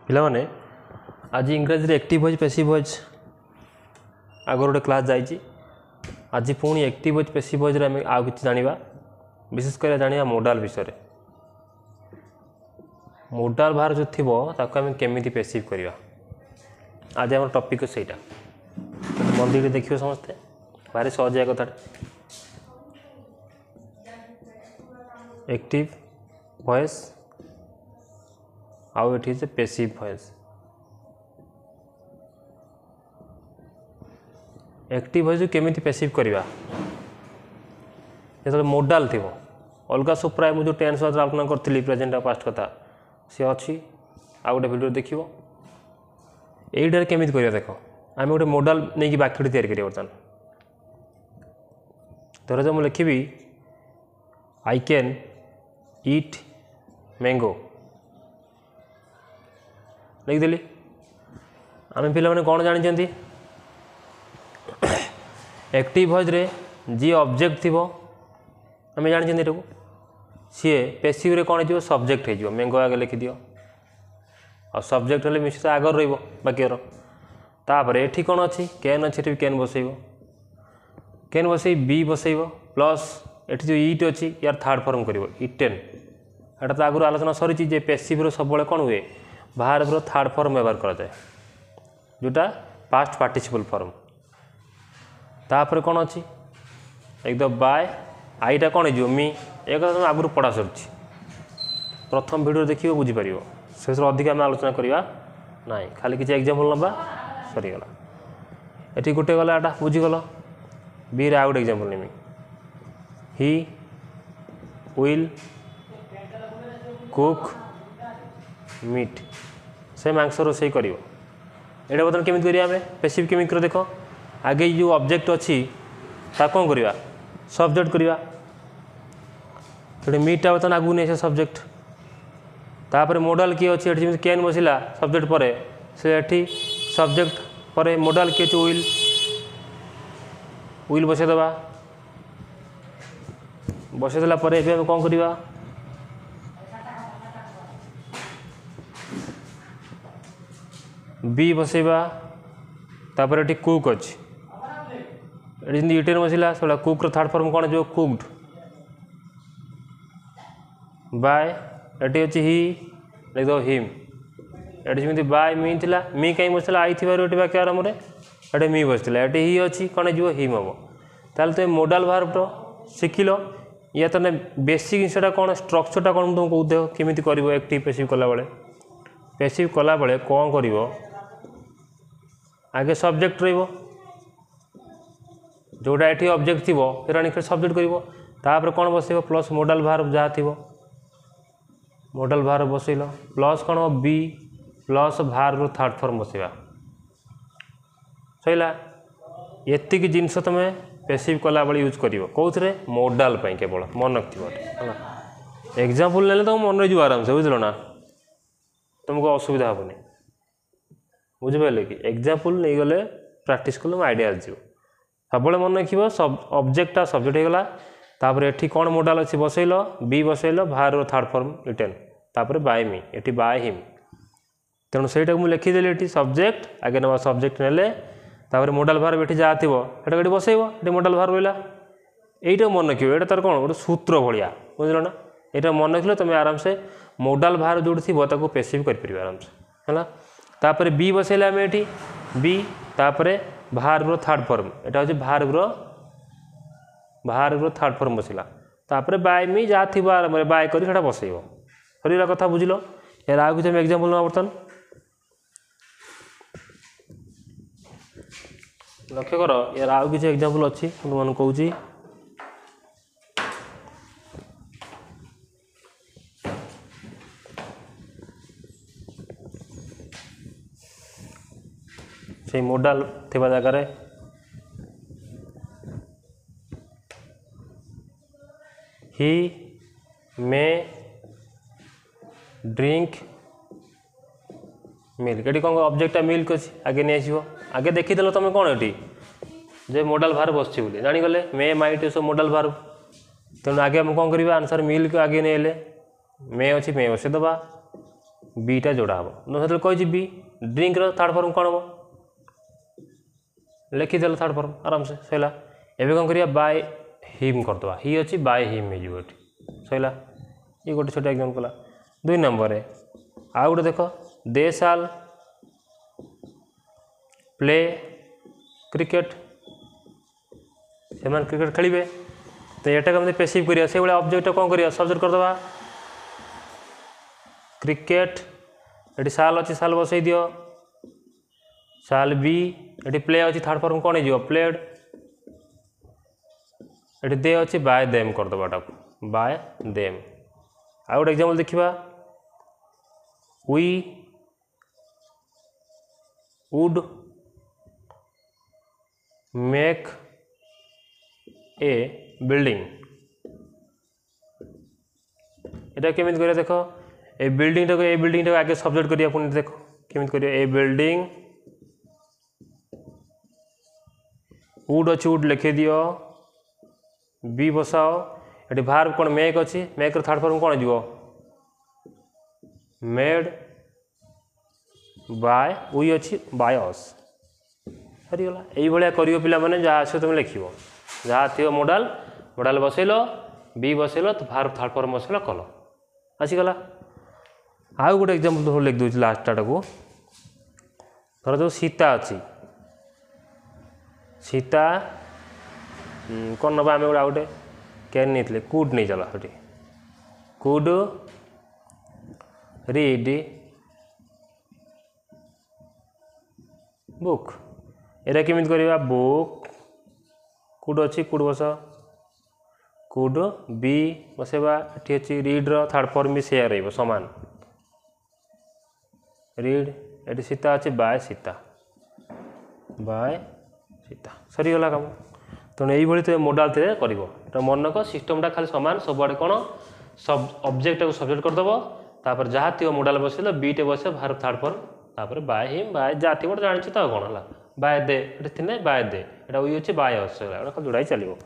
पिलाने आज इंग्राजी एक्टिव वॉइस पैसिव वॉइस आगर गोटे क्लास जाइए आज पुणी एक्टिव वॉइस पैसिव वॉइस आम आउ कि जाना विशेषकर जाना मोडाल विषय मोडाल बाहर जो थी आम केमी पैसिव करवा आज आम टॉपिक सेटा मंदिर देखिए समस्ते भारी सहजिया कथा एक्टिव वॉइस आउ एटी जे पैसिव वॉइस एक्टिव वॉइस केमी पैसिव करवा जो मोडाल थी अलग सब प्राय मुझे टेन्स आलोचना करी प्रेजेंट पास्ट कथा सी अच्छी आ गोटे भिडियो देख यहीटार केमी करवा देख आम गोटे मोडाल नहीं बाक्यटी तैयारी करिया बर्तमान धर जो मुझे लिखी आई कैन ईट मैंगो लिखिदेली आम पे कौन जानते एक्टिव वॉइस रे जी ऑब्जेक्ट थी आम जानते ये सी पैसिव रे कौन हो सब्जेक्ट हो मैंगो आगे लिखिदि और सब्जेक्ट हेल्ले निश्चित आगर रक्यर तापर ये कौन अच्छी कैन अच्छी कैन बसैब कैन बसई बी बसैब प्लस ये जो ईट अच्छी यार थर्ड फॉर्म कर इटेन एटा तो आगुरी आलोचना सरी पैसिव सब कौन हुए बाहर थर्ड फॉर्म व्यवहार कराए जोटा पास्ट पार्टिसिपल फॉर्म तापर कौन अच्छी एकदम बाय आईटा कौन हो मी एक तुम आगुरी पढ़ा सर प्रथम भिडियो देखिए बुझीपर से अधिक आम आलोचना करवा ना खाली किसी एग्जाम्पल नवा सरीगला ये गोटे गला एटा बुझीगल बी रे गोटे एग्जाम्पल नेमी ही विल कुक मीट से मांस रोसई कर ये बर्तमान केमी करें पैसिव केमी कर देख आगे जो ऑब्जेक्ट अच्छी कौन करवा सब्जेक्ट करवा मीटा बर्तमान आगू नहीं सब्जेक्ट तापर मोडाल किए अच्छी ये कैन बसला सब्जेक्ट पर से सब्जेक्ट पर मोडाल किए विल विल बसईदे बसईदेला कौन करवा बी बसैबा तापर ये कुक अच्छी ये इटेन बसला से कुक थर्ड फॉर्म कौन जो कुक्ड बाय ये अच्छी ही लिख दो हिम ये जमी बाय मी थी मी कहीं बसला आई थी बाक्य आरम्भ ये मी बसला ये ही अच्छी कौन जो हिम हम ताल तुम मोडाल भार्ब शिखिल या तो बेसिक जिनसा कौन स्ट्रक्चरटा कौन तुम कौ देख केमी कर एक्टिव पैसिव कला बेले पैसिव कला बेले कौन कर आगे सब्जेक्ट जोटा ये ऑब्जेक्ट थी फिर आनी सब्जेक्ट कर कौन बसैब प्लस मोडाल भार्ब जहाँ थी मोडाल भार्ब बसैल प्लस कौन be plus verb third form बसैबा सैला एतिक जिनस तुम पैसिव कला बेले यूज कर कौन मोडाल केवल मन रखिए एग्जाम्पल ने तुम मन रही आराम से बुझल ना तुमको असुविधा हेनी बुझिपारे कि एग्जाम्पल नहीं गले प्राक्ट कले आइडिया आसो सब मन रखिए सब ऑब्जेक्टा सब्जेक्ट होगा तापर ये कौन मोडाल अच्छी बसैल बी बसैल भार थर्ड फॉर्म रिटर्न तापर बाय मी ये बाय हिम तेणु से मुझे लिखिदेली ये सब्जेक्ट आगे ना सब्जेक्ट ने तापर मोडाल भार ये जहाँ थी ये बसैब ये मोडाल भार रहा यहीटा मन रखिए ये तार कौन गोटे सूत्र भाया बुझल ना यहाँ मन रखिले तुम आराम से मोडाल भार जो थी पैसिव कर आराम से है तापर बी बसैले आम ये बी तापर भार्ब थर्ड फॉर्म यहाँ हूँ भार्ब थर्ड फॉर्म बसला तापर बाय मी जहाँ थी आराम बाय कर बसैब सरीला कथा बुझल यार आगे किसी एग्जाम्पल ना बर्तमान लक्ष्य कर यार आउ किसी एग्जाम्पल अच्छी तुम कौच से मोडाल थी जगार ही मे ड्रिंक मिल्क ये कौन ऑब्जेक्टा मिल्क अच्छी आगे नहीं आसो आगे देखीदेल तुम कौन ये जे मोडाल भार बस जानीगले मे माइट सब मोडाल भार तेणु आगे आम कौन करवा आंसर मिल्क आगे नहीं मे अच्छी मे बसईदे बीटा जोड़ा हम जो कही बी ड्रिंक थर्ड फॉर्म कौन हम लिखिदेल थर्ड फॉर्म आराम से सैला एवं कौन करिया बाय हिम करदे हि अच्छी बाय हिम हो सैला ये गोटे छोटा एग्जाम्पल है 2 नंबर रे आउ गोटे देख दे साल प्ले क्रिकेट से क्रिकेट खेलिए तो यहाँ कमी पेसिव करिया से भाई ऑब्जेक्ट कौन करिया सब्जेक्ट करदे क्रिकेट ये साल अच्छी साल बसई दियो साल बी ये प्ले अच्छी थर्ड फॉर्म कौन हो प्लेड ये दे अच्छी बाय देम करदे बाय देम आउ गोटे एग्जाम्पल देखा we would make a building এটা केमिति करिया देख ए बिल्डिंग टाक आगे सब्जेक्ट करिया पुणी देख केमिति करिया ए बिल्डिंग वुड अच्छी वुड लिखि दियो बी बसाओ ये भार कौन मेक अच्छी मेक थर्ड फॉर्म कौन हो मेड बाय वी अच्छी बाय अस सरीगला ये कर पिला माने जहाँ आस तुम लिख जहाँ थी मोडाल मोडाल बसैल बी बसैल तो भार थर्ड फॉर्म बसैल कल आसीगला आउ गोटे एग्जाम्पल तो लिख दूसरी लास्टा को धर जो सीता अच्छी सीता कौन नवा आम गोटे गोटे कैन नहीं कुड नहीं चला ये कुड रीड बुक एटा केमिति करिया बुक कुड अच्छी कुड बस कुड बी बसेबा ये अच्छी रीड थर्ड फॉर्म भी सेया रही सामान रीड ये सीता अच्छी बाय सीता सरीगला कम तेणु ये तुम मोडाल थे कर मनक सिस्टमटा खाली सामान सबुआड़े कौन सब ऑब्जेक्ट को सब्जेक्ट करदेव तापर जहाँ थी मोडाल बसैल बीटे बस भार थर्ड फॉर्म तापर बाय हिम बाय जहाँ थी जानी तो कौन है बाय दे ये बाय दे यहाँ अच्छे बाय जोड़ा ही चलो।